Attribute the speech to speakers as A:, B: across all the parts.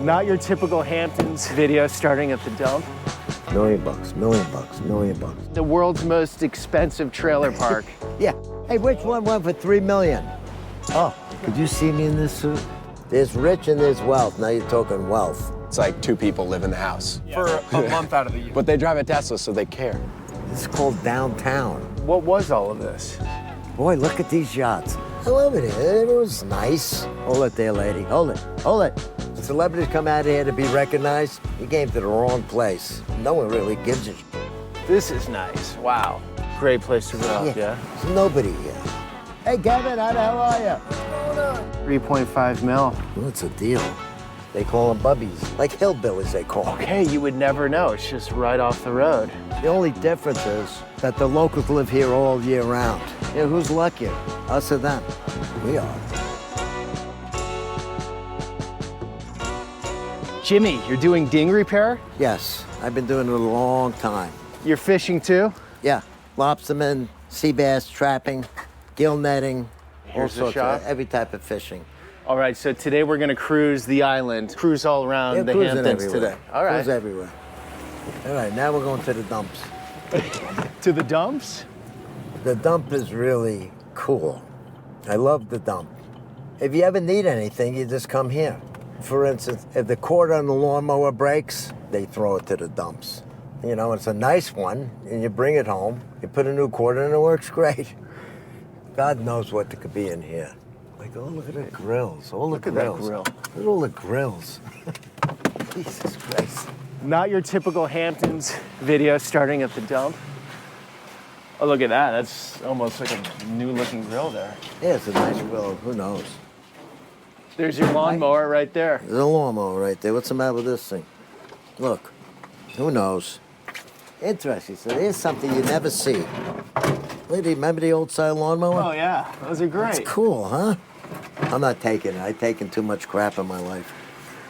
A: Not your typical Hamptons video starting at the dump.
B: $1 million, $1 million.
A: The world's most expensive trailer park.
B: Yeah. Hey, which one went for $3 million? Oh, could you see me in this suit? There's rich and there's wealth. Now you're talking wealth.
C: It's like 2 people live in the house.
A: For a month out of the year.
C: But they drive a Tesla, so they care.
B: This is called downtown.
A: What was all of this?
B: Boy, look at these yachts. I love it here. It was nice. Hold it there, lady. Hold it. Hold it. The celebrities come out here to be recognized. You came to the wrong place. No one really gives a shit.
A: This is nice. Wow. Great place to grow up, yeah?
B: There's nobody here. Hey, Kevin, how the hell are you? What's going on?
A: 3.5 mil.
B: What's the deal? They call them bubbies, like hillbillies they call them.
A: Okay, you would never know. It's just right off the road.
B: The only difference is that the locals live here all year round. Yeah, who's luckier, us or them? We are.
A: Jimmy, you're doing ding repair?
B: Yes, I've been doing it a long time.
A: You're fishing too?
B: Yeah, lobstermen, sea bass trapping, gill netting, all
A: Here's the
B: sorts
A: shop.
B: of every type of fishing.
A: All right, so today we're gonna cruise the island, cruise all around the
B: cruising
A: Hamptons
B: everywhere.
A: today. All right.
B: Cruise everywhere. All right, now we're going to the dumps.
A: To the dumps?
B: The dump is really cool. I love the dump. If you ever need anything, you just come here. For instance, if the cord on the lawnmower breaks, they throw it to the dumps. You know, it's a nice one, and you bring it home, you put a new cord in, and it works great. God knows what there could be in here. Like, oh, look at the grills, all the
A: Look at
B: grills.
A: that grill.
B: Look at all the grills. Jesus Christ.
A: Not your typical Hamptons video starting at the dump. Oh, look at that. That's almost like a new looking grill there.
B: Yeah, it's a nice grill, who knows?
A: There's your lawnmower right there.
B: There's a lawnmower right there. What's the matter with this thing? Look, who knows? Interesting. So here's something you never see. Lady, remember the old style lawnmower?
A: Oh yeah, those are great.
B: It's cool, huh? I'm not taking it. I've taken too much crap in my life.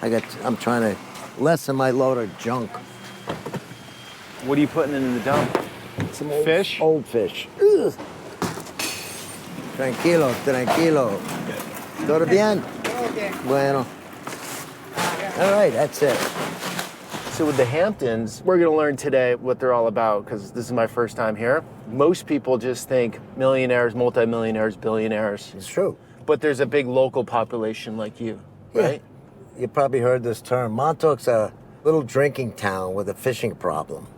B: I'm trying to lessen my load of junk.
A: What are you putting in the dump?
B: Some old
A: Fish?
B: Old fish. Ugh. Tranquilo, tranquilo. ¿Todo bien? Bueno. All right, that's it.
A: So with the Hamptons, we're gonna learn today what they're all about because this is my first time here. Most people just think millionaires, multimillionaires, billionaires.
B: It's true.
A: But there's a big local population like you, right?
B: Yeah. You probably heard this term. Montauk's a little drinking town with a fishing problem.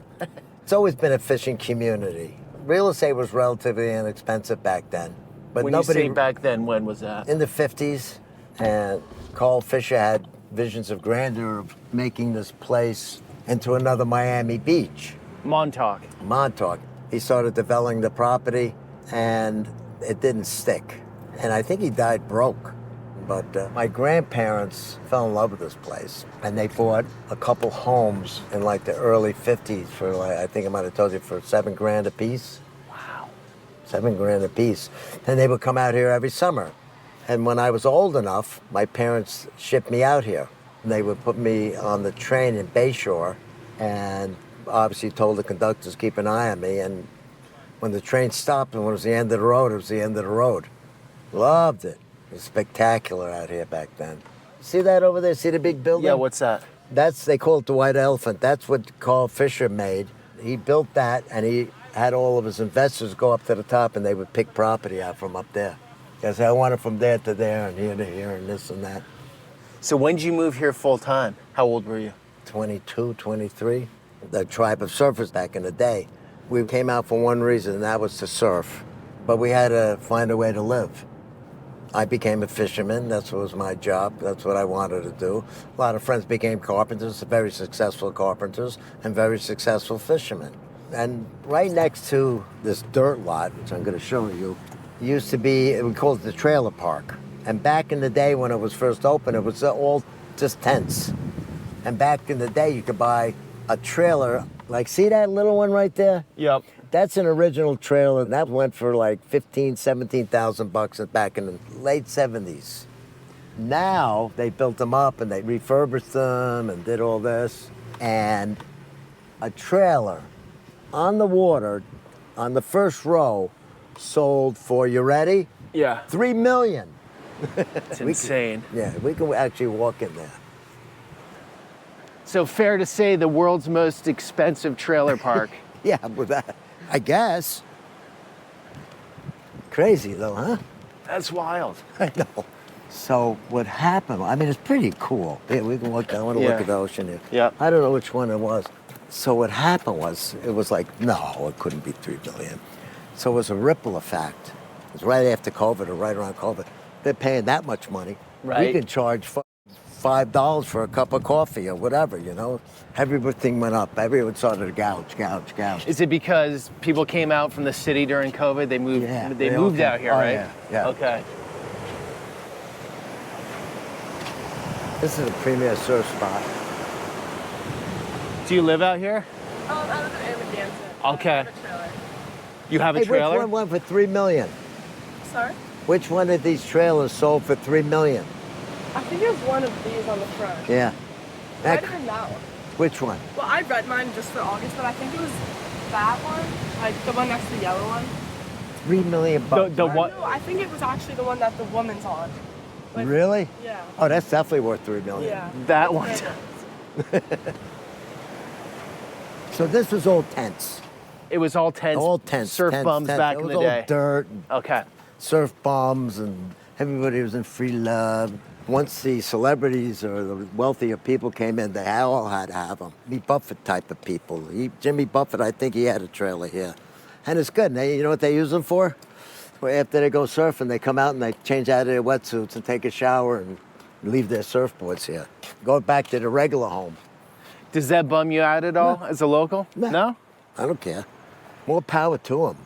B: It's always been a fishing community. Real estate was relatively inexpensive back then. But
A: When
B: nobody,
A: you say back then, when was that?
B: in the 50s, and Carl Fisher had visions of grandeur of making this place into another Miami Beach.
A: Montauk.
B: Montauk. He started developing the property, and it didn't stick. And I think he died broke. But my grandparents fell in love with this place, and they bought a couple homes in like the early 50s for like, I think I might have told you, for $7,000 a piece.
A: Wow.
B: $7,000 a piece. And they would come out here every summer. And when I was old enough, my parents shipped me out here. And they would put me on the train in Bayshore, and obviously told the conductors keep an eye on me. And when the train stopped and when it was the end of the road, it was the end of the road. Loved it. It was spectacular out here back then. See that over there? See the big building?
A: Yeah, what's that?
B: They call it the White Elephant. That's what Carl Fisher made. He built that, and he had all of his investors go up to the top, and they would pick property out from up there. Because I want it from there to there, and here to here, and this and that.
A: So when did you move here full time? How old were you?
B: 22, 23. The tribe of surfers back in the day. We came out for one reason, and that was to surf. But we had to find a way to live. I became a fisherman. That's what was my job. That's what I wanted to do. A lot of friends became carpenters, very successful carpenters, and very successful fishermen. And right next to this dirt lot, which I'm going to show you, used to be, we called it the trailer park. And back in the day when it was first open, it was all just tents. And back in the day, you could buy a trailer, like, see that little one right there?
A: Yep.
B: That's an original trailer. That went for like $17,000 back in the late 70s. Now they built them up and they refurbished them and did all this. And a trailer on the water, on the first row, sold for, you ready?
A: Yeah.
B: $3 million.
A: It's insane.
B: Yeah, we can actually walk in there.
A: So fair to say the world's most expensive trailer park.
B: Yeah, but that, I guess. Crazy though, huh?
A: That's wild.
B: I know. So what happened, I mean, it's pretty cool. Yeah, we can look, I want to
A: Yeah.
B: look at the ocean here.
A: Yeah.
B: I don't know which one it was. So what happened was, it was like, no, it couldn't be 3 billion. So it was a ripple effect. It was right after COVID or right around COVID. They're paying that much money.
A: Right.
B: We can charge $5 for a cup of coffee or whatever, you know? Everything went up. Everyone started to gouge.
A: Is it because people came out from the city during COVID? They moved.
B: Yeah,
A: They
B: they
A: moved
B: all
A: out
B: came.
A: here,
B: Oh,
A: right?
B: yeah.
A: Okay.
B: This is a premier surf spot.
A: Do you live out here?
D: I live in Amagansett.
A: Okay.
D: I have a trailer.
A: You have a
B: Hey,
A: trailer?
B: which one went for 3 million?
D: Sorry?
B: Which one of these trailers sold for 3 million?
D: I think it was one of these on the front.
B: Yeah.
D: Might have been that one.
B: Which one?
D: Well, I read mine just for August, but I think it was that one, like the one next to the yellow one.
B: 3 million bucks.
A: The
D: Or
A: what?
D: No, I think it was actually the one that the woman's on. Like,
B: Really?
D: Yeah.
B: Oh, that's definitely worth 3 million.
D: Yeah.
A: That one.
B: So this was all tents.
A: It was all tents.
B: All tents.
A: Surf
B: tents,
A: bums
B: tents.
A: back
B: it
A: in
B: was
A: the
B: all
A: day.
B: dirt, and
A: Okay.
B: surf bums, and everybody was in free love. Once the celebrities or the wealthier people came in, they all had to have them. Jimmy Buffett type of people. Jimmy Buffett, I think he had a trailer here. And it's good. You know what they use them for? Well, after they go surfing, they come out and they change out of their wetsuits and take a shower and leave their surfboards here. Go back to the regular home.
A: Does that bum you out at all as a local?
B: No. I don't care. More power to them.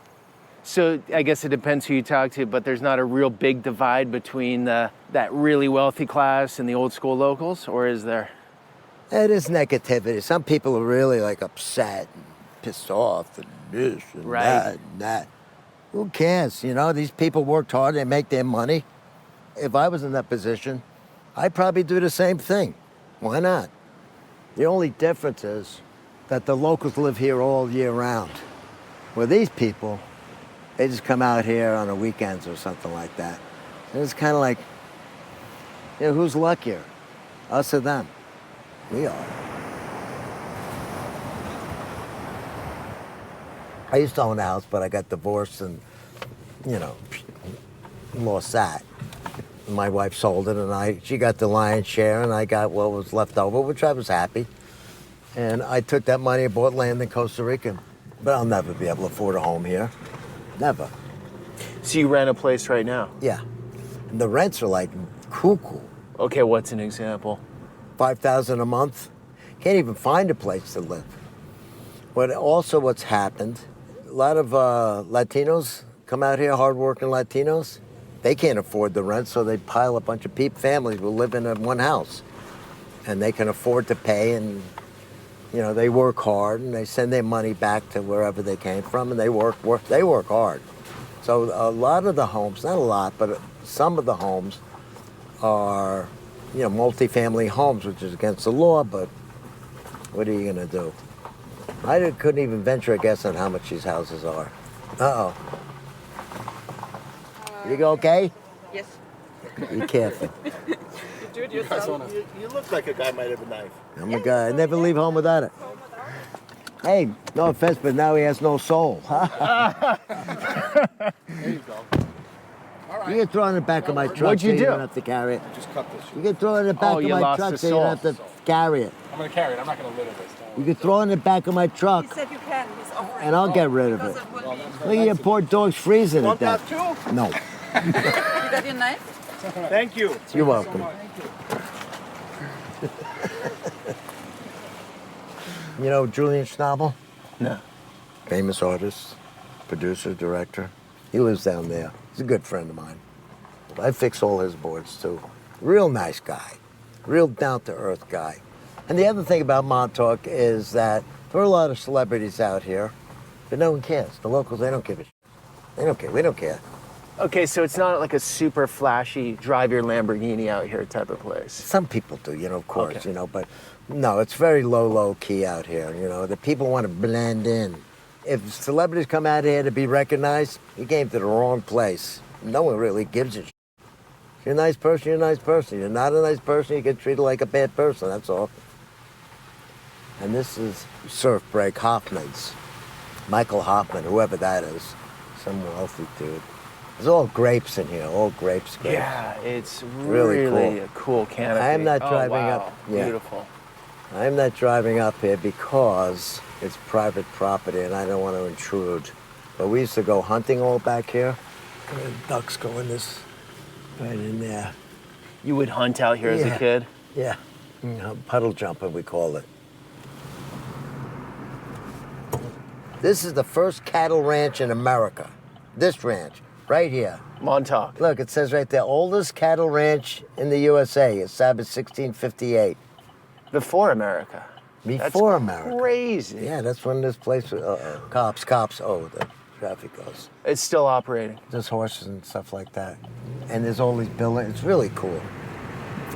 A: So I guess it depends who you talk to, but there's not a real big divide between that really wealthy class and the old school locals, or is there?
B: It is negativity. Some people are really like upset and pissed off and this and
A: Right.
B: that and that. Who cares? You know, these people worked hard, they make their money. If I was in that position, I'd probably do the same thing. Why not? The only difference is that the locals live here all year round. Where these people, they just come out here on the weekends or something like that. And it's kind of like, you know, who's luckier? Us or them? We are. I used to own a house, but I got divorced and, you know, lost that. My wife sold it, and she got the lion's share, and I got what was left over, which I was happy. And I took that money and bought land in Costa Rica. But I'll never be able to afford a home here. Never.
A: So you rent a place right now?
B: Yeah. And the rents are like cuckoo.
A: Okay, what's an example?
B: $5,000 a month. Can't even find a place to live. But also what's happened, a lot of Latinos come out here, hardworking Latinos. They can't afford the rent, so they pile a bunch of families will live in one house. And they can afford to pay, and you know, they work hard and they send their money back to wherever they came from, and they work hard. So a lot of the homes, not a lot, but some of the homes are, you know, multifamily homes, which is against the law, but what are you gonna do? I couldn't even venture a guess on how much these houses are. Uh-oh. You okay?
D: Yes.
B: Be careful.
D: You do it yourself.
A: You look like a guy might have a knife.
B: I'm a guy. I never leave home without it. Hey, no offense, but now he has no soul. Huh?
C: There you go. All right.
B: You can throw it in the back of my truck.
A: What'd you
B: so
A: do?
B: You don't have to carry it.
C: Just cut this.
B: You can throw it in the back of
A: you
B: my
A: lost
B: truck
A: the
B: so you don't have to carry it.
C: I'm gonna carry it. I'm not gonna litter this. Don't
B: You
C: worry.
B: can throw it in the back of my truck,
D: He said you can. He's offering.
B: and I'll get rid of it.
D: Because it would be.
B: Look at your poor dog's freezing to death.
A: too?
B: No,
D: You got your knife?
A: Thank you.
B: you're welcome. You know Julian Schnabel?
A: No.
B: Famous artist, producer, director. He lives down there. He's a good friend of mine. I fix all his boards too. Real nice guy. Real down-to-earth guy. And the other thing about Montauk is that there are a lot of celebrities out here, but no one cares. The locals, they don't give a shit. They don't care. We don't care.
A: Okay, so it's not like a super flashy drive your Lamborghini out here type of place.
B: Some people do, you know, of course,
A: Okay.
B: you know, but no, it's very low key out here, you know. The people want to blend in. If celebrities come out here to be recognized, you came to the wrong place. No one really gives a shit. If you're a nice person, you're a nice person. You're not a nice person, you get treated like a bad person, that's all. And this is Surf Break Hoffman's. Michael Hoffman, whoever that is. Some wealthy dude. There's all grapes in here, all grapes.
A: Yeah, it's really
B: cool.
A: a cool canopy.
B: I'm not driving
A: wow.
B: up. Yeah.
A: Beautiful.
B: I'm not driving up here because it's private property and I don't want to intrude. But we used to go hunting all back here. Ducks go in this, right in there.
A: You would hunt out here as a kid?
B: Yeah, puddle jumping we call it. This is the first cattle ranch in America. This ranch, right here.
A: Montauk.
B: Look, it says right there, oldest cattle ranch in the USA, established 1658.
A: Before America.
B: Before
A: That's
B: America.
A: Crazy.
B: Yeah, that's when this place was, cops, oh, the traffic goes.
A: It's still operating.
B: There's horses and stuff like that. And there's all these buildings, it's really cool.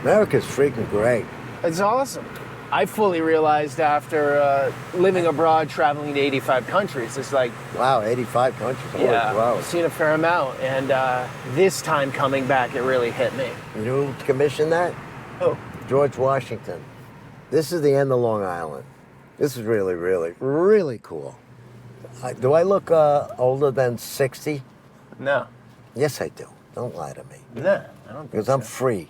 B: America's freaking great.
A: It's awesome. I fully realized after living abroad, traveling to 85 countries, it's like,
B: Wow, 85 countries, holy
A: yeah,
B: wow.
A: I've seen a fair amount. And this time coming back, it really hit me.
B: You know who commissioned that?
A: Oh.
B: George Washington. This is the end of Long Island. This is really, really, really cool. Do I look older than 60?
A: No.
B: Yes, I do. Don't lie to me.
A: No, I don't think
B: Because
A: so.
B: I'm free.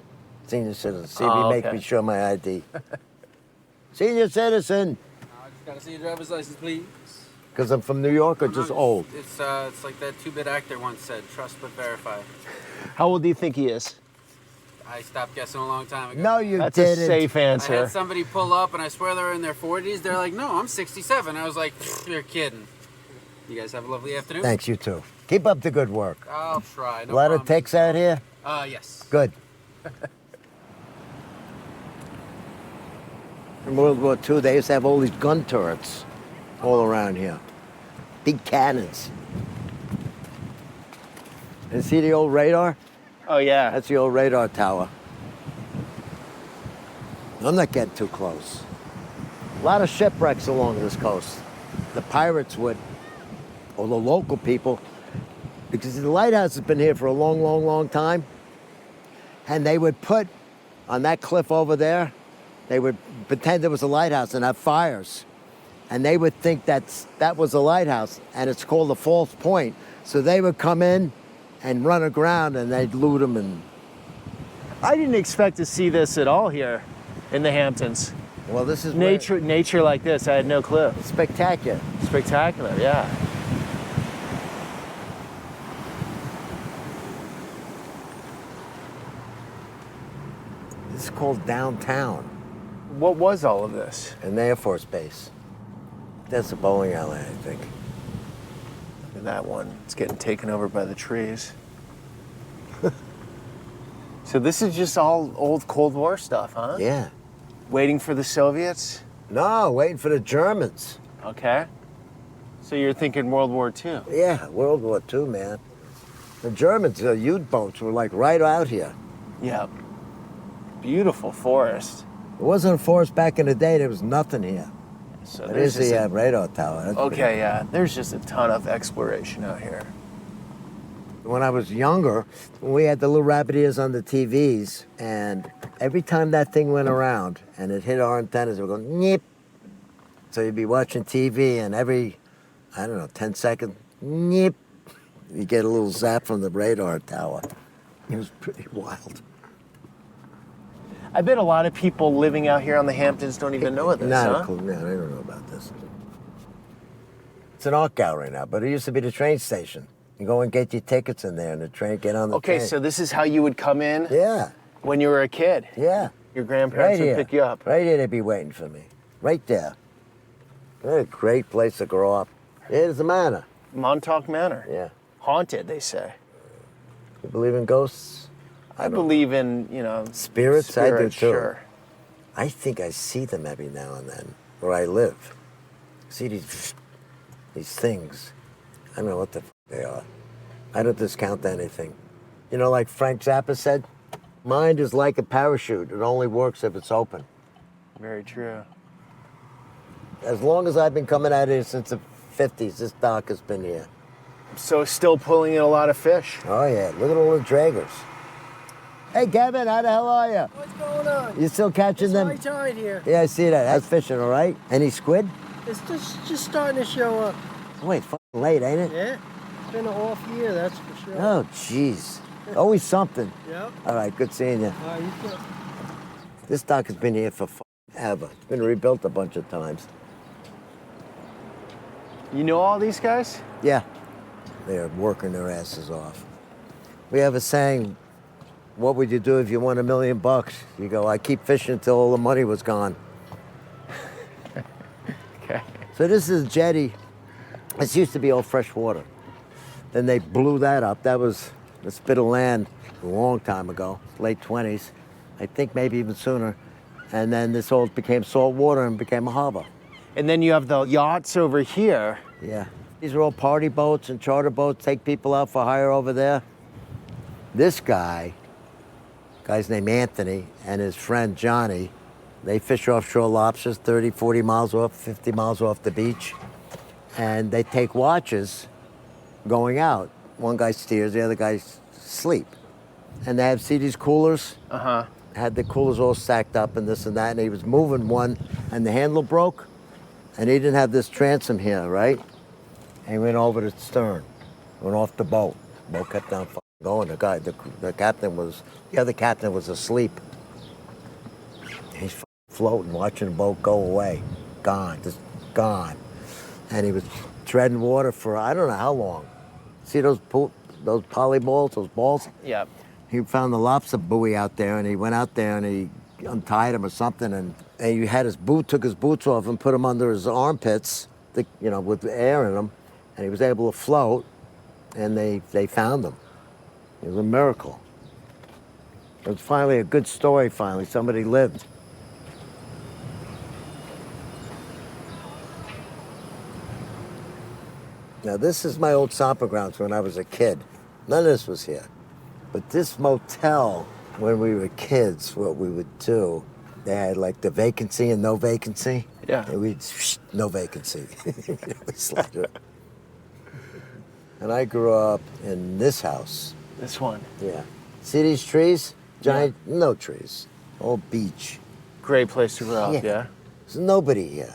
B: Senior citizen. See,
A: Oh,
B: make
A: okay.
B: me show my ID. Senior citizen.
C: I just gotta see your driver's license, please.
B: Because I'm from New York or just old?
C: It's like that two-bit actor once said, trust but verify.
A: How old do you think he is?
C: I stopped guessing a long time ago.
B: No, you
A: That's
B: didn't.
A: a safe
C: I
A: answer.
C: had somebody pull up, and I swear they were in their 40s. They're like, no, I'm 67. I was like, you're kidding. You guys have a lovely afternoon.
B: Thanks, you too. Keep up the good work.
C: I'll try. No
B: A lot of
C: problem.
B: ticks out here?
C: Yes.
B: Good. In World War II, they used to have all these gun turrets all around here. Big cannons. And see the old radar?
A: Oh, yeah.
B: That's the old radar tower. I'm not getting too close. A lot of shipwrecks along this coast. The pirates would, or the local people, because the lighthouse has been here for a long, long, long time. And they would put on that cliff over there, they would pretend it was a lighthouse and have fires. And they would think that was a lighthouse, and it's called a false point. So they would come in and run aground, and they'd loot them. And
A: I didn't expect to see this at all here in the Hamptons.
B: well, this is
A: Nature like this, I had no clue.
B: spectacular.
A: Spectacular, yeah.
B: This is called downtown,
A: What was all of this?
B: an Air Force base. That's a bowling alley, I think.
A: Look at that one. It's getting taken over by the trees. So this is just all old Cold War stuff, huh?
B: Yeah.
A: Waiting for the Soviets?
B: No, waiting for the Germans.
A: Okay. So you're thinking World War II?
B: Yeah, World War II, man. The Germans, the U-boats were like right out here.
A: Yep. Beautiful forest.
B: It wasn't a forest back in the day. There was nothing here.
A: So
B: There's
A: just
B: the radar tower. That's pretty
A: okay, yeah. There's just a ton of exploration out here.
B: When I was younger, we had the little rabbit ears on the TVs, and every time that thing went around and it hit our antennas, it would go nip. So you'd be watching TV, and every, 10 seconds, nip, you get a little zap from the radar tower. It was pretty wild.
A: I bet a lot of people living out here on the Hamptons don't even know of this,
B: Not
A: huh?
B: a clue. No, they don't know about this. It's an art gallery now, but it used to be the train station. You go and get your tickets in there, and the train get on the
A: Okay,
B: train.
A: so this is how you would come in
B: Yeah,
A: when you were a kid.
B: yeah.
A: Your
B: Right
A: grandparents
B: here.
A: would pick you up.
B: Right here, they'd be waiting for me. Right there. What a great place to grow up. Here's the manor.
A: Montauk Manor.
B: Yeah.
A: Haunted, they say.
B: You believe in ghosts?
A: I believe in,
B: Spirits? I do too.
A: Sure.
B: I think I see them every now and then where I live. See these things. I don't know what the they are. I don't discount anything. You know, like Frank Zappa said, mind is like a parachute. It only works if it's open.
A: Very true.
B: As long as I've been coming out here since the 50s, this dock has been here.
A: So still pulling in a lot of fish.
B: Oh yeah, look at all the draggers. Hey, Kevin, how the hell are you?
E: What's going on?
B: You still catching
E: It's
B: them?
E: high tide here.
B: Yeah, I see that. That's fishing, all right? Any squid?
E: It's just starting to show up.
B: Wait, fucking late, ain't it?
E: Yeah. It's been an off year, that's for sure.
B: Oh, jeez. Always something.
E: Yep.
B: All right, good seeing you.
E: All right, you too.
B: This dock has been here for ever. It's been rebuilt a bunch of times.
A: You know all these guys?
B: Yeah, they're working their asses off. We have a saying, what would you do if you won $1 million? You go, I keep fishing until all the money was gone.
A: Okay.
B: So this is a jetty. This used to be all fresh water. Then they blew that up. That was a spit of land a long time ago, late 20s. I think maybe even sooner. And then this all became salt water and became a harbor.
A: And then you have the yachts over here.
B: Yeah. These are all party boats and charter boats, take people out for hire over there. This guy's named Anthony, and his friend Johnny, they fish offshore lobsters 30, 40 miles off, 50 miles off the beach. And they take watches going out. One guy steers, the other guy sleep. And they have, see these coolers?
A: Uh-huh.
B: Had the coolers all stacked up and this and that, and he was moving one, and the handle broke, and he didn't have this transom here, right? And he went over the stern, went off the boat. The boat kept on going. The captain was, the other captain was asleep. He's floating, watching the boat go away, gone, just gone. And he was treading water for I don't know how long. See those poly balls, those balls?
A: Yep.
B: He found the lobster buoy out there, and he went out there and he untied him or something, and he had took his boots off and put them under his armpits, with the air in them, and he was able to float, and they found him. It was a miracle. It was finally a good story, finally. Somebody lived. Now, this is my old soccer grounds when I was a kid. None of this was here. But this motel, when we were kids, what we would do, they had like the vacancy and no vacancy.
A: Yeah.
B: And we'd, no vacancy. We slide it. And I grew up in this house.
A: This one.
B: Yeah. See these trees? Giant, no trees. All beach.
A: Great place to grow up, yeah?
B: There's nobody here.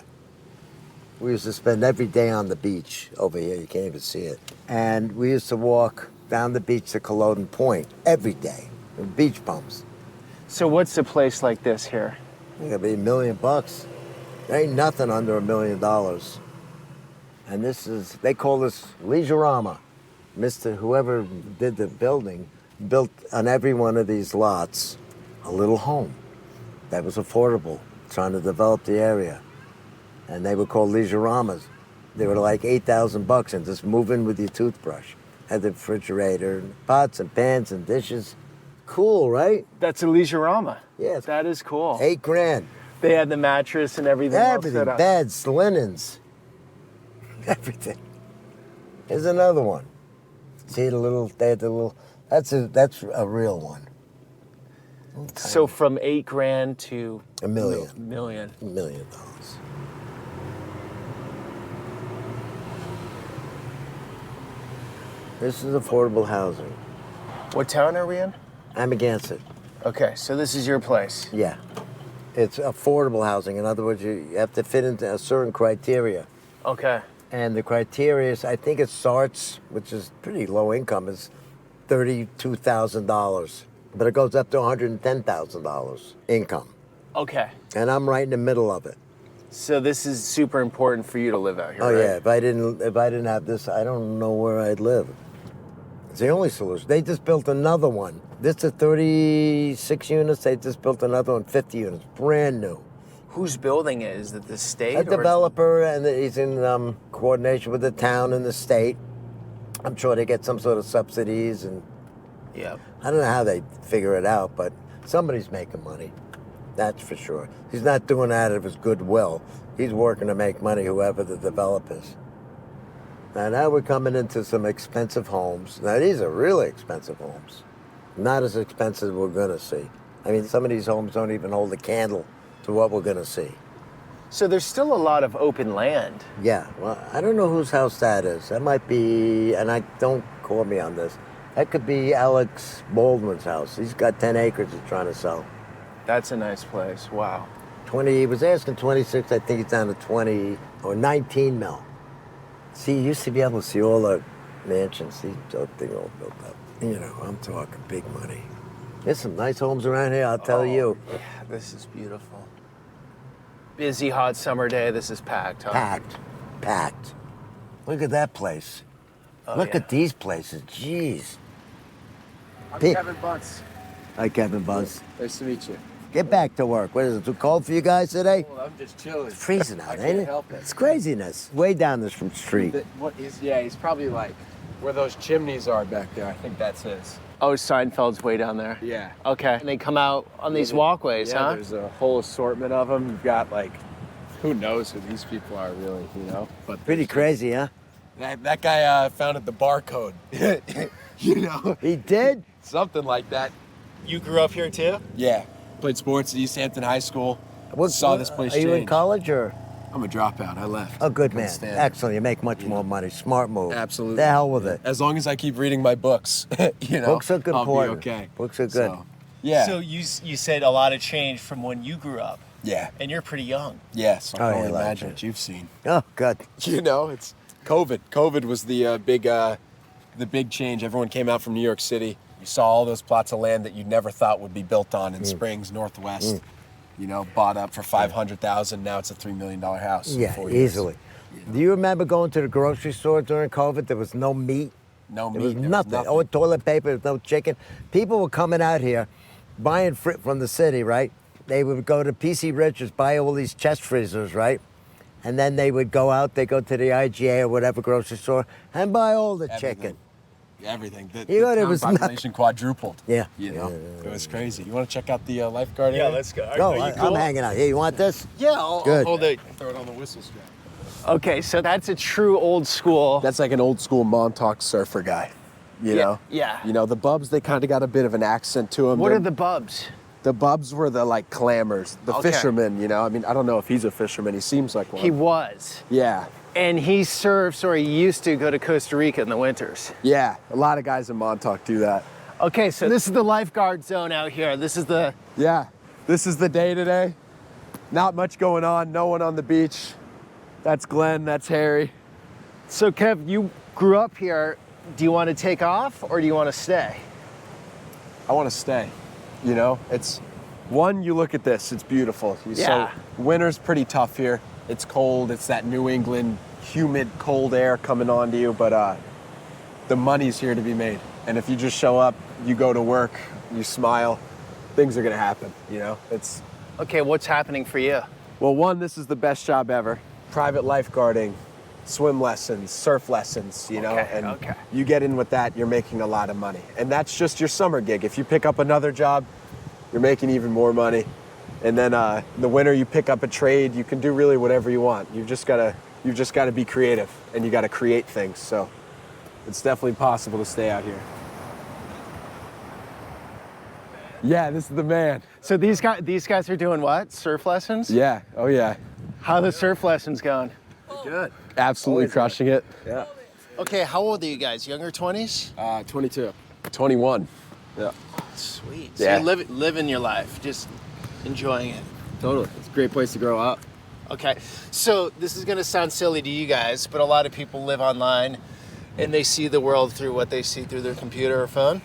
B: We used to spend every day on the beach over here. You can't even see it. And we used to walk down the beach to Culloden Point every day. With beach bums.
A: So what's a place like this here?
B: It could be $1 million. There ain't nothing under $1 million. And this is, they call this Leisureama. Whoever did the building built on every one of these lots a little home that was affordable, trying to develop the area. And they were called Leisuramas. They were like $8,000 and just move in with your toothbrush. Had the refrigerator, and pots and pans and dishes. Cool, right?
A: That's a Leisureama.
B: Yeah.
A: That is cool.
B: $8 grand.
A: They had the mattress and everything else
B: Everything,
A: set up.
B: beds, linens, everything. Here's another one. See they had the little, that's a real one.
A: So from $8 grand to
B: $1 million.
A: $1 million.
B: This is affordable housing.
A: What town are we in?
B: Amagansett.
A: Okay, so this is your place.
B: Yeah. It's affordable housing. In other words, you have to fit into a certain criteria.
A: Okay.
B: And the criteria is, I think it starts, which is pretty low income, is $32,000. But it goes up to $110,000 income.
A: Okay.
B: And I'm right in the middle of it.
A: So this is super important for you to live out here,
B: Oh
A: right?
B: yeah, if I didn't have this, I don't know where I'd live. It's the only solution. They just built another one. This is 36 units. They just built another one, 50 units, brand new.
A: Who's building it? Is it the state?
B: A developer, and he's in coordination with the town and the state. I'm sure they get some sort of subsidies, and
A: Yeah.
B: I don't know how they figure it out, but somebody's making money. That's for sure. He's not doing that out of his goodwill. He's working to make money, whoever the developer is. Now we're coming into some expensive homes. Now these are really expensive homes. Not as expensive as we're gonna see. I mean, some of these homes don't even hold a candle to what we're gonna see.
A: So there's still a lot of open land.
B: Yeah, well, I don't know whose house that is. That might be, and don't quote me on this, That could be Alex Baldwin's house. He's got 10 acres he's trying to sell.
A: That's a nice place. Wow.
B: 20, he was asking 26, I think he's down to 20 or 19 mil. See, you used to be able to see all the mansions, see the thing all built up. You know, I'm talking big money. There's some nice homes around here, I'll tell you.
A: Yeah, this is beautiful. Busy, hot summer day. This is packed, huh?
B: Packed. Look at that place.
A: Oh,
B: Look
A: yeah.
B: at these places, jeez.
C: I'm
B: Pete.
C: Kevin Bunce.
B: Hi, Kevin Buzz.
C: Nice to meet you.
B: Get back to work. What is it, too cold for you guys today?
C: Well, I'm just chilling.
B: It's freezing out,
C: I
B: ain't
C: can't
B: it?
C: help it.
B: It's craziness. Way down this from street.
F: What is? Yeah, he's probably like where those chimneys are back there. I think that's his.
A: Oh, Seinfeld's way down there.
F: Yeah.
A: Okay. And they come out on these walkways,
F: Yeah,
A: huh?
F: there's a whole assortment of them. You've got like, who knows who these people are really, you know? But
B: Pretty crazy, huh?
F: that guy founded the barcode. You know,
B: He did?
F: something like that.
A: You grew up here too?
F: Yeah. Played sports at East Hampton High School.
B: What,
F: Saw this place
B: Are you in
F: change.
B: college or?
F: I'm a dropout. I left.
B: Oh, good
F: Couldn't
B: man.
F: stand it.
B: Excellent. You make much more money. Smart move.
F: Absolutely.
B: The hell with
F: Yeah.
B: it.
F: As long as I keep reading my books, you know,
B: Books are
F: I'll
B: important.
F: be okay.
B: Books are good.
F: So, yeah.
A: So you said a lot of change from when you grew up,
F: yeah.
A: and you're pretty young.
F: Yes. I
B: Oh,
F: can only
B: yeah, like
F: imagine
B: it.
F: what you've seen.
B: Oh, good.
F: You know, it's COVID. COVID was the big change. Everyone came out from New York City. You saw all those plots of land that you never thought would be built on in Springs, Northwest. You know, bought up for $500,000. Now it's a $3 million house. in
B: Yeah,
F: 4 years.
B: easily. Do you remember going to the grocery store during COVID? There was no meat.
F: No meat.
B: There was
F: there was
B: nothing. Oh, toilet paper, there was no chicken. People were coming out here, buying from the city, right? They would go to PC Richards, buy all these chest freezers, right? And then they would go out, they go to the IGA or whatever grocery store and buy all the chicken.
F: Everything. The
B: You know,
F: town
B: it was
F: population quadrupled.
B: Yeah.
F: You know,
B: Yeah.
F: it was crazy. You want to check out the lifeguard area?
A: go.
B: Go, I'm hanging out. Here, you want this?
A: Yeah, I'll
B: Good.
A: hold it.
F: Throw it on the whistle strap.
A: Okay, so that's a true old school.
F: That's like an old school Montauk surfer guy. You know?
A: Yeah.
F: You know, the Bubs, they kind of got a bit of an accent to them.
A: What are the Bubs?
F: The Bubs were the like clammers, the
A: Okay.
F: fishermen, you know? I mean, I don't know if he's a fisherman. He seems like one.
A: He was.
F: Yeah.
A: And he surfs, or he used to go to Costa Rica in the winters.
F: Yeah. A lot of guys in Montauk do that.
A: Okay, so this is the lifeguard zone out here. This is the,
F: Yeah. This is the day today. Not much going on. No one on the beach. That's Glenn. That's Harry.
A: so Kev, you grew up here. Do you want to take off or do you want to stay?
F: I want to stay. You know, it's one, you look at this, it's beautiful.
A: Yeah.
F: So winter's pretty tough here. It's cold, it's that New England humid, cold air coming onto you, but the money's here to be made. And if you just show up, you go to work, you smile, things are gonna happen, you know? It's,
A: Okay, what's happening for you?
F: well, one, this is the best job ever. Private lifeguarding, swim lessons, surf lessons, you know?
A: Okay,
F: And
A: okay.
F: you get in with that, you're making a lot of money. And that's just your summer gig. If you pick up another job, you're making even more money. And then the winter, you pick up a trade, you can do really whatever you want. You've just gotta be creative and you gotta create things. So it's definitely possible to stay out here. Yeah, this is the man.
A: So these guys are doing what? Surf lessons?
F: Yeah, oh yeah.
A: How are the surf lessons going?
F: Good. Absolutely crushing it.
B: Yeah.
A: Okay, how old are you guys? Younger 20s?
F: 22. 21. Yeah.
A: Sweet. So
F: Yeah.
A: you're living your life, just enjoying it.
F: Totally. It's a great place to grow up.
A: Okay, so this is gonna sound silly to you guys, but a lot of people live online and they see the world through what they see through their computer or phone.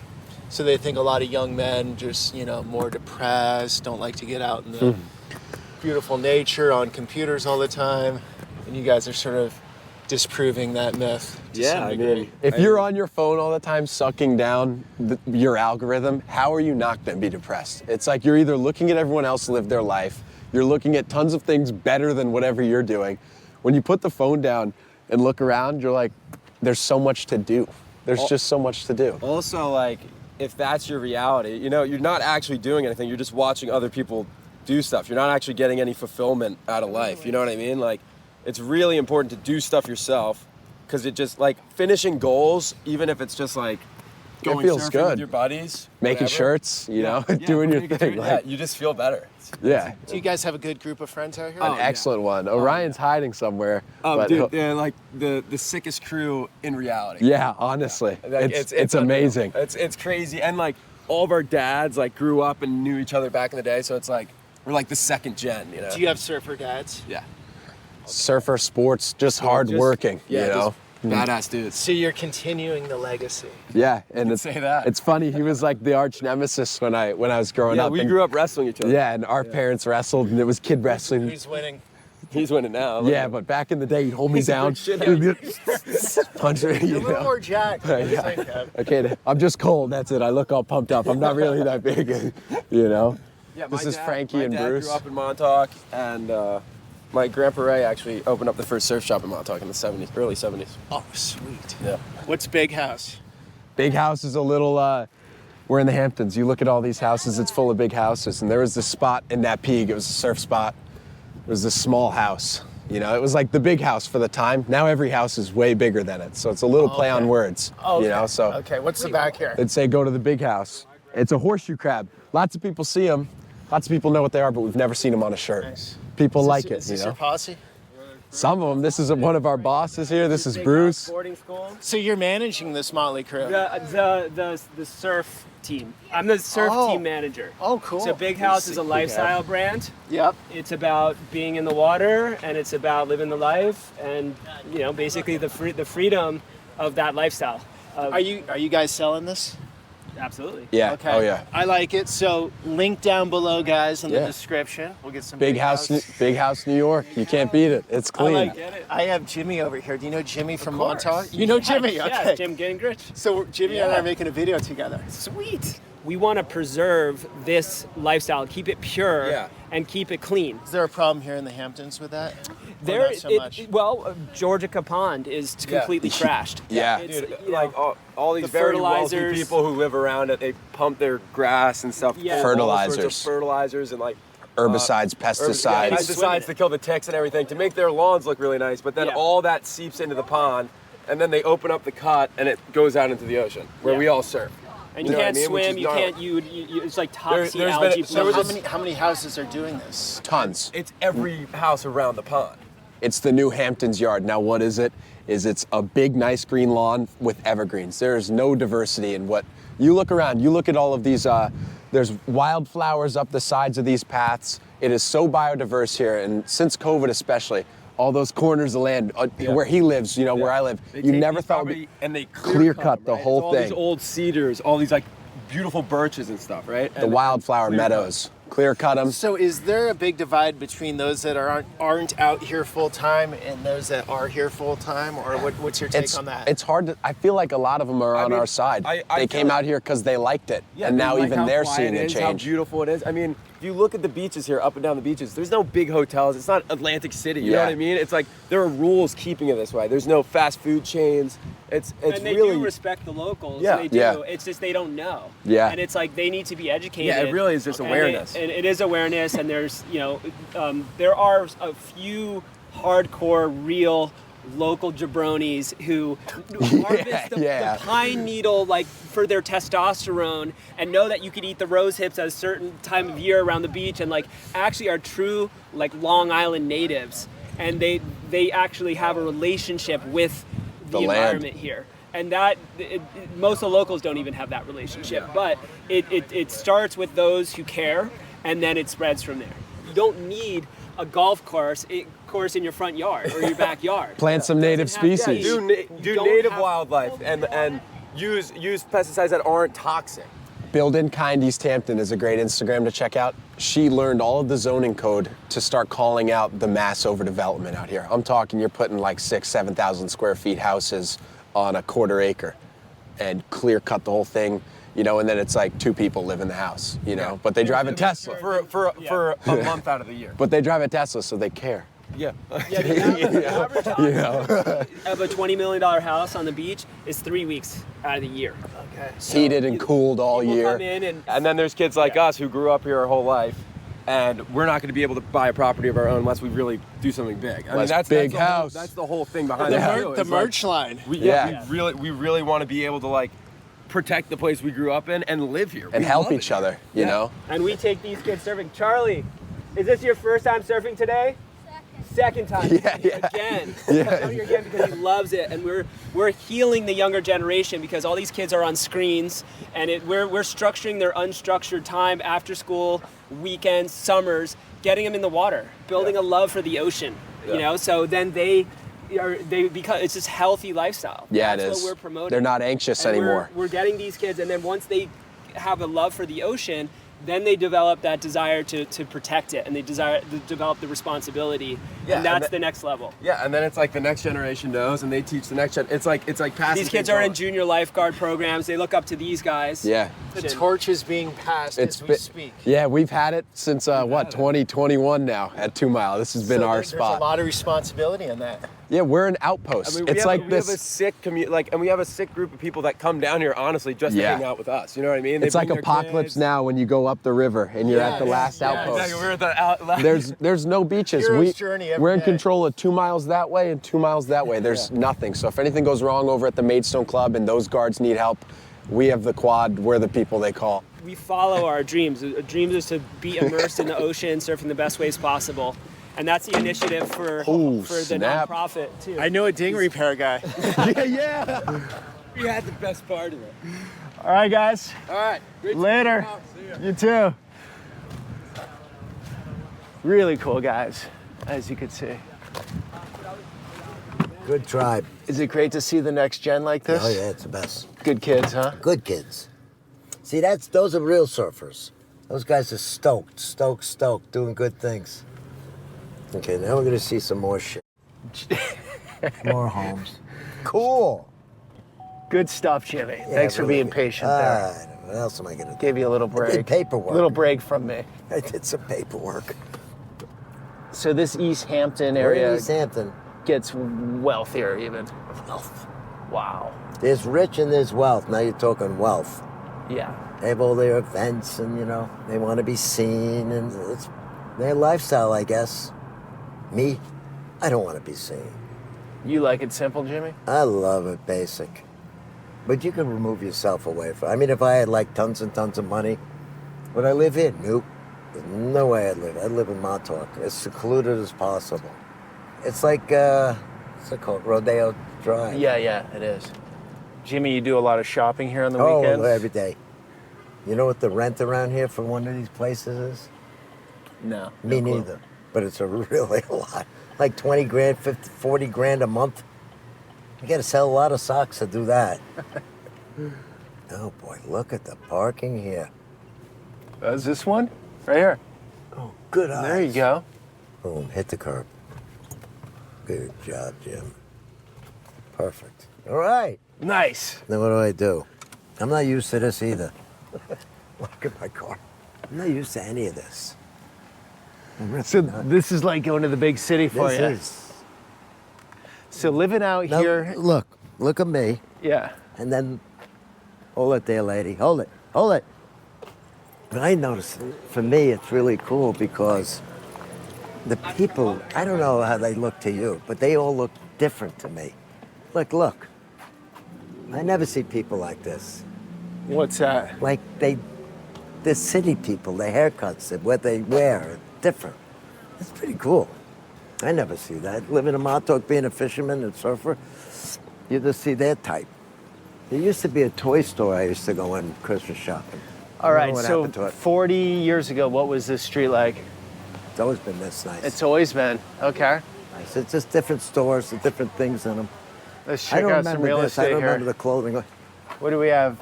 A: So they think a lot of young men just, more depressed, don't like to get out in the beautiful nature on computers all the time. And you guys are sort of disproving that myth to some degree.
F: if you're on your phone all the time sucking down your algorithm, how are you not going to be depressed? It's like you're either looking at everyone else live their life, you're looking at tons of things better than whatever you're doing. When you put the phone down and look around, you're like, there's so much to do. There's just so much to do.
G: Also, like, if that's your reality, you're not actually doing anything. You're just watching other people do stuff. You're not actually getting any fulfillment out of life. You know what I mean? Like, it's really important to do stuff yourself because it just, like, finishing goals, even if it's just, like, going
F: feels
G: surfing
F: good.
G: with your buddies,
F: Making
G: whatever.
F: shirts, you know,
G: Yeah,
F: doing your
G: making
F: thing.
G: sure-
F: Like,
G: yeah, you just feel better.
F: yeah.
A: Do you guys have a good group of friends out here?
F: An excellent one. Orion's hiding somewhere. but
G: Dude, they're like the sickest crew in reality.
F: yeah, honestly,
G: Like,
F: it's
G: unreal.
F: amazing.
G: It's crazy, and like all of our dads like grew up and knew each other back in the day, so it's like we're like the second gen, you know.
A: Do you have surfer dads?
G: Yeah.
F: Surfer sports, just hard working,
G: Yeah,
F: you know.
G: just badass dudes.
A: So you're continuing the legacy.
F: Yeah, and it's
G: say that.
F: It's funny. He was like the arch nemesis when I was growing
G: Yeah,
F: up.
G: we
F: and-
G: grew up wrestling each other.
F: Yeah, and our parents wrestled, and it was kid wrestling.
A: Who's winning?
G: He's winning now.
F: Yeah, but back in the day, he'd hold me
G: He's a
F: down,
G: big shithead.
F: punch me.
A: A
F: You
A: little
F: know?
A: more jacked.
F: Yeah. Okay, I'm just cold. That's it. I look all pumped up. I'm not really that big, you know.
G: Yeah,
F: This
G: my
F: is
G: dad-
F: Frankie
G: my
F: and
G: dad
F: Bruce.
G: grew up in Montauk, and my grandpa Ray actually opened up the first surf shop in Montauk in the early 70s.
A: Oh, sweet.
G: Yeah.
A: What's Big House?
F: Big house is a little. We're in the Hamptons. You look at all these houses. It's full of big houses, and there was this spot in that peak. It was a surf spot. It was this small house. You know, it was like the big house for the time. Now every house is way bigger than it, so it's a little play on words.
A: Okay.
F: You know, so
A: Okay, what's the back here?
F: they'd say go to the big house. It's a horseshoe crab. Lots of people see them. Lots of people know what they are, but we've never seen them on a shirt.
A: Nice.
F: People like
A: Is
F: it,
A: this
F: you
A: your
F: know.
A: posse?
F: Some of them. This is one of our bosses here. This is Bruce.
H: Boarding school.
A: So you're managing this motley crew?
H: The surf team. I'm the surf
A: Oh.
H: team manager.
A: Oh, cool.
H: So Big House is a lifestyle brand.
A: Yep.
H: It's about being in the water, and it's about living the life, and basically the freedom of that lifestyle.
A: Are you guys selling this?
H: Absolutely.
F: Yeah.
A: Okay.
F: Oh yeah.
A: I like it. So link down below, guys, in the
F: Yeah.
A: description. We'll get some
F: Big house, New York. You can't beat it. It's
A: I
F: clean.
A: like it. I have Jimmy over here. Do you know Jimmy from
H: course.
A: Montauk? You know Jimmy?
H: Yeah,
A: Okay.
H: Jim Gingrich.
A: So Jimmy and I
H: Yeah.
A: are making a video together.
H: Sweet. We want to preserve this lifestyle, keep it pure,
G: Yeah.
H: and keep it clean.
A: Is there a problem here in the Hamptons with that? Or not so much?
H: Georgia Pond is completely trashed.
F: Yeah.
H: It's,
G: Dude,
H: you know,
G: like all these
H: the
G: very wealthy
H: fertilizers.
G: people who live around it, they pump their grass and stuff.
H: Yeah.
G: full of all sorts of
F: Fertilizers.
G: fertilizers and like
F: Herbicides, pesticides.
G: pesticides to kill the ticks and everything to make their lawns look really nice. But then
H: Yeah.
G: all that seeps into the pond, and then they open up the cut and it goes out into the ocean where
H: Yeah.
G: we all surf.
H: and you
G: know what I
H: can't
G: mean? Which
H: swim.
G: is
H: You
G: gnarly.
H: can't. It's like toxic
G: there's been-
H: algae.
G: so
H: blooms.
G: was
A: How many houses are doing this?
F: Tons.
G: It's every house around the pond.
F: It's the new Hamptons yard. Now, what is it? It's a big, nice green lawn with evergreens. There is no diversity in what you look around. You look at all of these. There's wildflowers up the sides of these paths. It is so biodiverse here, and since COVID especially, all those corners of land where he lives, where I live,
G: They
F: you
G: take
F: never
G: these
F: thought
G: property and they
F: clear cut
G: them,
F: the
G: right?
F: whole
G: It's all
F: thing.
G: these old cedars, all these like beautiful birches and stuff, right?
F: The wildflower meadows, clear cut them.
A: So is there a big divide between those that aren't out here full time and those that are here full time, or what's your take on that?
F: It's hard to. I feel like a lot of them are on
G: mean,
F: our side.
G: I
F: They
G: feel
F: came
G: like-
F: out here because they liked it,
G: Yeah,
F: and now
G: like
F: even
G: how
F: they're
G: quiet
F: seeing
G: it
F: a
G: is, how
F: change.
G: beautiful it is. I mean, if you look at the beaches here, up and down the beaches, there's no big hotels. It's not Atlantic City. You know
F: Yeah.
G: what I mean? It's like there are rules keeping it this way. There's no fast food chains. It's
H: and they
G: really
H: do respect the locals.
G: Yeah.
H: They do.
F: Yeah.
H: It's just they don't know.
F: Yeah.
H: And it's like they need to be educated.
G: Yeah, it really is just
H: And
G: awareness.
H: it is awareness, and there's there are a few hardcore, real local jabronis who harvest the pine needle like for their testosterone and know that you could eat the rose hips at a certain time of year around the beach and like actually are true like Long Island natives, and they actually have a relationship with the
F: land.
H: environment here. And that most of the locals don't even have that relationship, but it starts with those who care, and then it spreads from there. You don't need a golf course in your front yard or your backyard.
F: Plant some native
H: Doesn't have-
F: species.
H: yeah,
G: do
H: don't
G: native
H: have-
G: wildlife and use pesticides that aren't toxic.
F: Build in Kind East Hampton is a great Instagram to check out. She learned all of the zoning code to start calling out the mass overdevelopment out here. I'm talking you're putting like 7,000 square feet houses on a quarter acre and clear cut the whole thing, and then it's like 2 people live in the house, but they drive a Tesla.
G: For a month out of the year.
F: But they drive a Tesla, so they care.
G: Yeah.
H: Yeah, the average of a $20 million house on the beach is 3 weeks out of the year.
A: Okay.
F: Heated and cooled all
H: People
F: year.
H: come in and
G: And then there's kids like us who grew up here our whole life, and we're not going to be able to buy a property of our own unless we really do something big. I mean,
F: Unless big
G: the whole-
F: house.
G: That's the whole thing behind
A: The,
G: it.
A: mer-
G: too.
A: the
G: It's like,
A: merch line.
G: we
F: Yeah.
G: really want to be able to like protect the place we grew up in and live here.
F: And
G: We
F: help
G: love
F: each
G: it.
F: other, you know?
H: And we take these kids surfing. Charlie, is this your first time surfing today? Second time. Again. He's coming here again because he loves it, and we're healing the younger generation because all these kids are on screens, and we're structuring their unstructured time after school, weekends, summers, getting them in the water, building a love for the ocean. You know, so then they become, it's this healthy lifestyle.
F: Yeah,
H: That's
F: it is.
H: what we're promoting.
F: They're not anxious
H: And
F: anymore.
H: We're getting these kids, and then once they have a love for the ocean, then they develop that desire to protect it, and they develop the responsibility,
G: Yeah,
H: and that's
G: and
H: the next level.
G: Yeah, and then it's like the next generation knows, and they teach the next gen. It's like passing.
H: These kids
G: things
H: are in
G: on.
H: junior lifeguard programs. They look up to these guys.
F: Yeah.
A: The torch is being passed as we speak.
F: Yeah, we've had it since 2021 now at 2 Mile. This has been our
A: There's
F: spot.
A: a lot of responsibility in that.
F: Yeah, we're an outpost.
G: I mean,
F: it's like
G: we have a
F: this.
G: sick and we have a sick group of people that come down here honestly just to hang out with us. You know what I mean? They
F: It's like
G: bring their
F: Apocalypse
G: kids.
F: Now when you go up the river and you're at the last outpost.
G: Exactly. We're at the
F: There's no beaches.
A: Hero's journey every
F: We're in
A: day.
F: control of 2 miles that way and 2 miles that way. There's nothing. So if anything goes wrong over at the Maidstone Club and those guards need help, we have the quad. We're the people they call.
H: We follow our dreams. Our dreams is to be immersed in the ocean, surfing the best ways possible. And that's the initiative for the
F: snap.
H: nonprofit too.
A: I know a ding repair guy.
F: Yeah.
G: We had the best part of it.
A: All right, guys.
G: All right. Great
A: Later. You too. Really cool guys, as you can see.
B: Good tribe.
A: Is it great to see the next gen like this?
B: Oh yeah, it's the best.
A: Good kids, huh?
B: Good kids. See, those are real surfers. Those guys are stoked, doing good things. Okay, now we're gonna see some more shit. More homes. Cool.
A: Good stuff, Jimmy.
B: Yeah,
A: Thanks for
B: really
A: being
B: good.
A: patient
B: All
A: there.
B: right, what else am I gonna do?
A: Gave you a little break.
B: I did paperwork.
A: Little break from me.
B: I did some paperwork.
A: So this East Hampton
B: We're
A: area
B: in East Hampton.
A: gets wealthier even.
B: Wealth.
A: Wow.
B: There's rich and there's wealth. Now you're talking wealth.
A: Yeah.
B: They have all their events and, they want to be seen and it's their lifestyle, I guess. Me, I don't want to be seen.
A: You like it simple, Jimmy?
B: I love it basic. But you can remove yourself away from if I had like tons and tons of money, would I live here? Nope. There's no way I'd live. I'd live in Montauk, as secluded as possible. It's like, what's it called? Rodeo Drive.
A: Yeah, it is. Jimmy, you do a lot of shopping here on the
B: Oh,
A: weekends?
B: every day. You know what the rent around here for one of these places is?
A: No.
B: Me
A: no clue.
B: neither. But it's a really a lot. Like 20 grand, 50, 40 grand a month. You gotta sell a lot of socks to do that. Oh boy, look at the parking here.
A: Is this one? Right here.
B: Oh, good eyes.
A: There you go.
B: Boom, hit the curb. Good job, Jim. Perfect. All right.
A: Nice.
B: Now what do I do? I'm not used to this either. Look at my car. I'm not used to any of this.
A: So this is like going to the big city for you.
B: This is.
A: So living out
B: Now,
A: here.
B: look at me.
A: Yeah.
B: And then, hold it there, lady. Hold it. But I noticed, for me, it's really cool because the people, I don't know how they look to you, but they all look different to me. Look. I never see people like this.
A: What's that?
B: Like they're city people, their haircuts, what they wear, are different. It's pretty cool. I never see that. Living in Montauk, being a fisherman and surfer, you just see their type. There used to be a toy store I used to go in Christmas shopping.
A: All right,
B: what
A: so
B: happened to it.
A: 40 years ago, what was this street like?
B: It's always been this nice.
A: It's always been. Okay.
B: nice. It's just different stores with different things in them.
A: Let's
B: I
A: check
B: don't
A: out some
B: remember
A: real
B: this. I
A: estate
B: don't
A: here.
B: remember the clothing.
A: What do we have?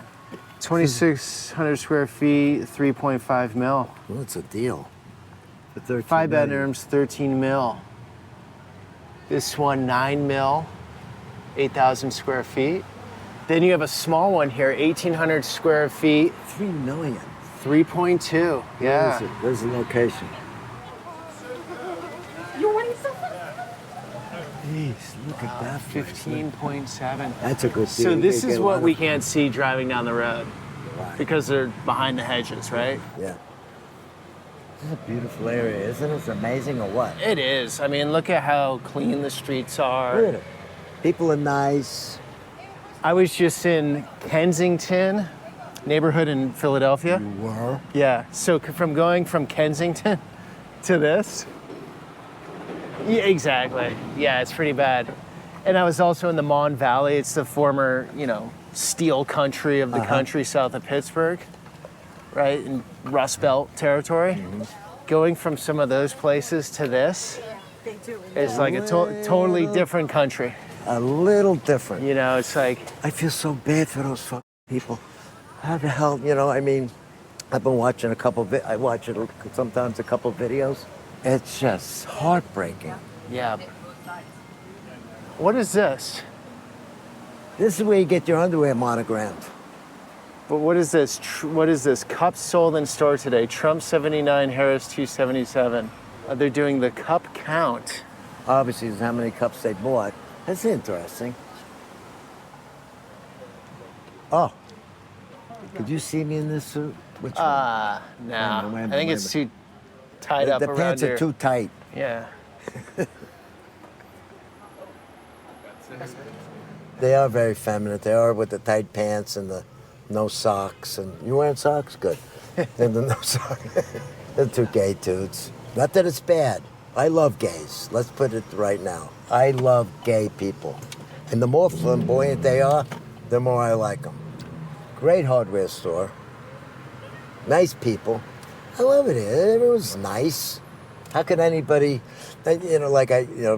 A: 2,600 square feet, 3.5 mil.
B: What's a deal? For 13
A: 5
B: million.
A: bedrooms, 13 mil. This one, 9 mil, 8,000 square feet. Then you have a small one here, 1,800 square feet,
B: 3 million.
A: 3.2. Yeah.
B: Where's the location? Jeez, look at that.
A: 15.7.
B: That's a good deal.
A: So
B: You
A: this
B: could
A: is
B: get a
A: what
B: lot
A: we
B: of-
A: can't see driving down the road
B: Right.
A: because they're behind the hedges, right?
B: Yeah. This is a beautiful area, isn't it? It's amazing or what?
A: It is. I mean, look at how clean the streets are.
B: Look at it. People are nice.
A: I was just in Kensington neighborhood in Philadelphia.
B: You were?
A: Yeah. So from going from Kensington to this. Yeah, exactly. Yeah, it's pretty bad. And I was also in the Mon Valley. It's the former, steel country of the country south of Pittsburgh, right? In Rust Belt territory. Going from some of those places to this is like a totally different country.
B: A little different.
A: It's like...
B: I feel so bad for those fucking people. How the hell, I've been watching I watch it sometimes a couple videos. It's just heartbreaking.
A: Yeah. What is this?
B: This is where you get your underwear monogrammed.
A: But what is this? What is this? Cups sold in store today. Trump 79, Harris 277. They're doing the cup count.
B: Obviously, is how many cups they bought. That's interesting. Oh. Could you see me in this suit? Which one?
A: No.
B: Wait a
A: I think it's too tied up
B: the
A: around
B: pants
A: here.
B: are too tight.
A: Yeah.
B: They are very feminine. They are with the tight pants and the no socks. And you wearing socks? Good. And the no socks. They're two gay dudes. Not that it's bad. I love gays. Let's put it right now. I love gay people. And the more flamboyant they are, the more I like them. Great hardware store. Nice people. I love it here. Everyone's nice. How could anybody,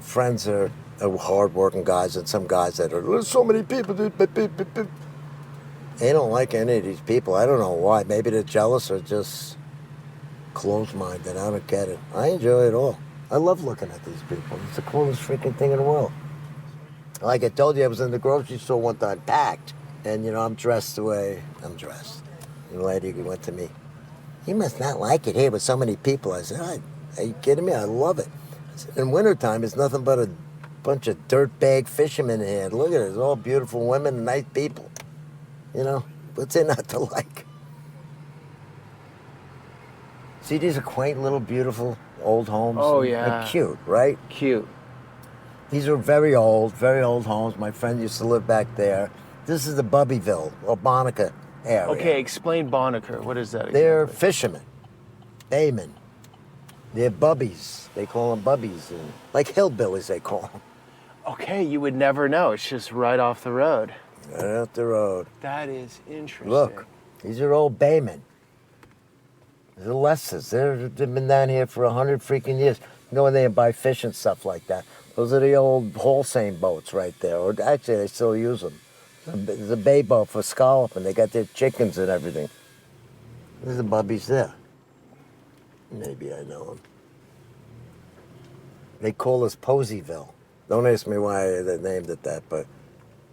B: friends are hardworking guys and some guys that are, there's so many people. They don't like any of these people. I don't know why. Maybe they're jealous or just closed-minded. I don't get it. I enjoy it all. I love looking at these people. It's the coolest freaking thing in the world. Like I told you, I was in the grocery store one time, packed. And, I'm dressed the way I'm dressed. And the lady went to me, "You must not like it here with so many people." I said, "Are you kidding me? I love it." I said, in wintertime, it's nothing but a bunch of dirtbag fishermen here. Look at it. It's all beautiful women and nice people. What's there not to like? See, these are quaint little beautiful old homes.
A: Oh, yeah.
B: They're cute, right?
A: Cute.
B: These are very old homes. My friend used to live back there. This is the Bubbyville or Bonica area.
A: Okay, explain Bonaker. What is that exactly?
B: They're fishermen, baymen. They're bubbies. They call them bubbies. Like hillbillies, they call them.
A: Okay, you would never know. It's just right off the road.
B: Right off the road.
A: That is interesting.
B: Look, these are old baymen. They're Lessers. They've been down here for 100 freaking years. Go in there and buy fish and stuff like that. Those are the old Holstein boats right there. Or actually, they still use them. There's a bay boat for scalloping. They got their chickens and everything. There's the bubbies there. Maybe I know them. They call us Poseyville. Don't ask me why they named it that, but,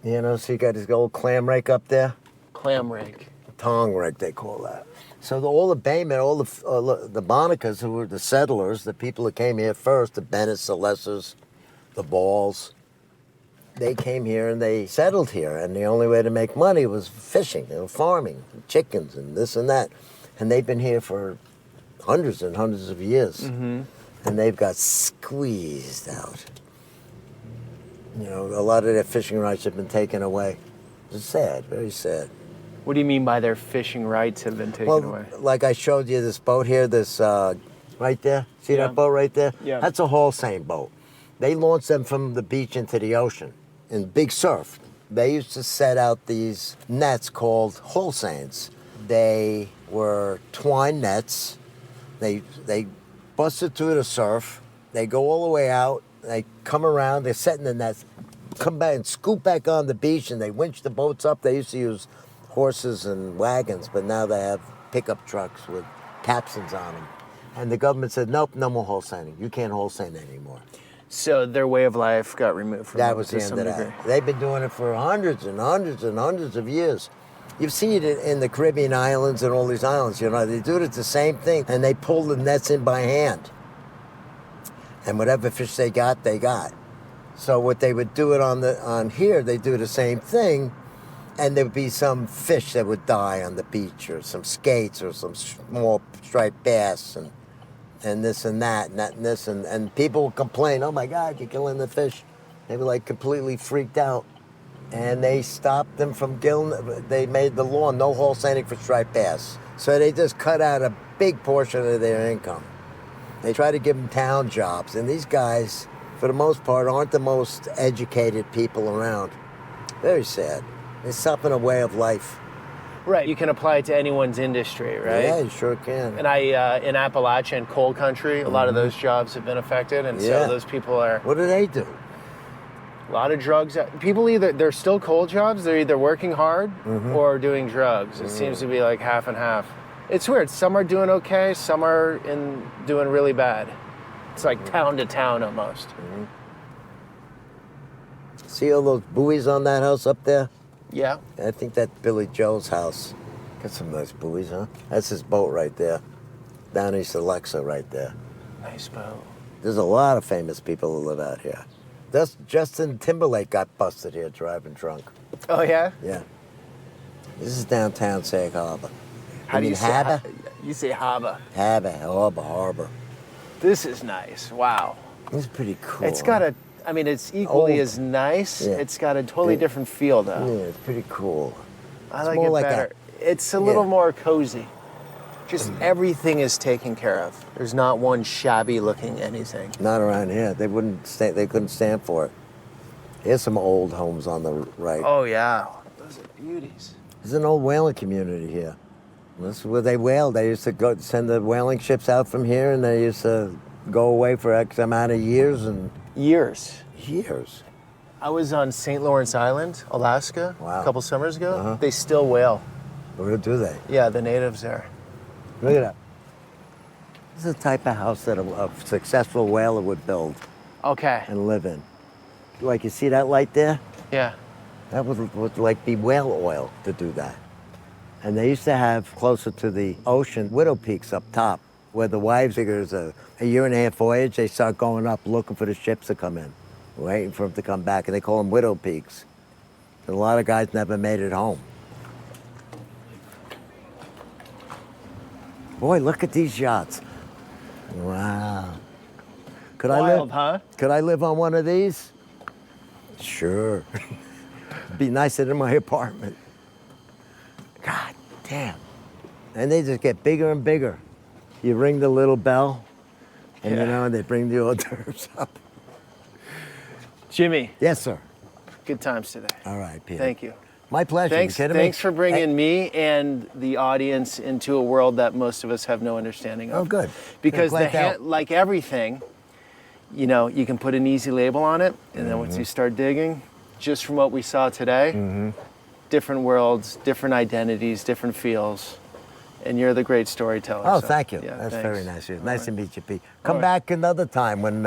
B: so you got this old clam rake up there?
A: Clam rake.
B: Tong rake, they call that. So all the baymen, all the Bonicas, who were the settlers, the people that came here first, the Bennetts, the Lessers, the Balls, they came here and they settled here, and the only way to make money was fishing, farming, chickens and this and that. And they've been here for hundreds and hundreds of years. Mm-hmm. And they've got squeezed out. A lot of their fishing rights have been taken away. It's sad, very sad.
A: What do you mean by their fishing rights have been taken away?
B: Like I showed you this boat here, this right there. See that boat right there?
A: Yeah.
B: That's a Holstein boat. They launched them from the beach into the ocean in big surf. They used to set out these nets called Holsteins. They were twine nets. They busted through the surf. They go all the way out. They come around. They're setting the nets, come back and scoop back on the beach, and they winch the boats up. They used to use horses and wagons, but now they have pickup trucks with capstans on them. And the government said, nope, no more Holsteining. You can't Holstein anymore.
A: So their way of life got removed from
B: That
A: them
B: was
A: to
B: the end
A: some
B: of
A: degree.
B: that. They've been doing it for hundreds and hundreds and hundreds of years. You've seen it in the Caribbean islands and all these islands, they do it the same thing, and they pull the nets in by hand. And whatever fish they got. So what they would do it on here, they do the same thing, and there would be some fish that would die on the beach, or some skates, or some small striped bass, and this and that, and that and this, and people would complain, "Oh my God, you're killing the fish." They were like completely freaked out. and they stopped them from they made the law no horse landing for striped bass. So they just cut out a big portion of their income. They try to give them town jobs, and these guys, for the most part, aren't the most educated people around. Very sad. It's something a way of life.
A: Right, you can apply it to anyone's industry, right?
B: Yeah, you sure can.
A: And in Appalachia and coal country, a lot of those jobs have been affected, and so those people are...
B: What do they do?
A: A lot of drugs. People they're still coal jobs, they're either working hard or doing drugs. It seems to be like half and half. It's weird, some are doing okay, some are doing really bad. It's like town to town almost.
B: See all those buoys on that house up there?
A: Yeah.
B: I think that's Billy Joe's house. Got some nice buoys, huh? That's his boat right there. Down East Alexa right there.
A: Nice boat.
B: There's a lot of famous people who live out here. Justin Timberlake got busted here driving drunk.
A: Oh, yeah?
B: Yeah. This is downtown Sag Harbor.
A: How do you say
B: Harbor?
A: You say harbor.
B: Harbor.
A: This is nice. Wow.
B: It's pretty cool.
A: It's got it's equally as nice.
B: Yeah.
A: It's got a totally different feel, though.
B: Yeah, it's pretty cool.
A: I
B: It's
A: like
B: more
A: it
B: like
A: better. It's a little more cozy. Just everything is taken care of. There's not one shabby looking anything.
B: Not around here. They couldn't stand for it. Here's some old homes on the right.
A: Oh, yeah. Those are beauties.
B: There's an old whaling community here. This is where they whaled. They used to go send the whaling ships out from here, and they used to go away for X amount of years and
A: Years.
B: years.
A: I was on St. Lawrence Island, Alaska,
B: Wow.
A: a couple summers ago.
B: Uh-huh.
A: They still whale.
B: Where do they?
A: Yeah, the natives there.
B: Look at that. This is the type of house that a successful whaler would build
A: Okay.
B: and live in. Like, you see that light there?
A: Yeah.
B: That would like be whale oil to do that. And they used to have closer to the ocean widow peaks up top, where the wives figures a year and a half voyage, they start going up looking for the ships to come in, waiting for them to come back, and they call them widow peaks. And a lot of guys never made it home. Boy, look at these yachts. Wow. Could I
A: Wild,
B: live?
A: huh?
B: Could I live on one of these? Sure. Be nicer than my apartment. God damn. And they just get bigger and bigger. You ring the little bell, and and they bring the hors d'oeuvres up.
A: Jimmy.
B: Yes, sir.
A: Good times today.
B: All right, Peter.
A: Thank you.
B: My pleasure.
A: Thanks,
B: You kidding me?
A: thanks for bringing me and the audience into a world that most of us have no understanding of.
B: Oh, good.
A: Because
B: Glad to help.
A: like everything, you can put an easy label on it, and then once you start digging, just from what we saw today, different worlds, different identities, different feels, and you're the great storyteller.
B: Oh,
A: so,
B: thank you.
A: yeah,
B: That's
A: thanks.
B: very nice of you. Nice to meet you, Pete. Come
A: right.
B: back another time when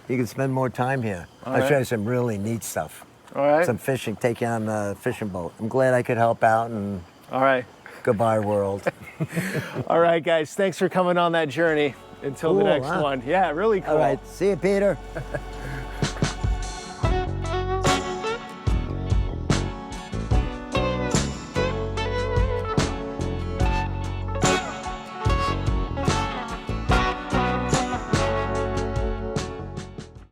B: you can spend more time here. I'll
A: right.
B: show you some really neat stuff.
A: All right.
B: Some fishing, take you on a fishing boat. I'm glad I could help out, and
A: All right.
B: goodbye, world.
A: All right, guys. Thanks for coming on that journey. Until the
B: Cool,
A: next
B: huh?
A: one. Yeah, really cool.
B: All right, see you, Peter.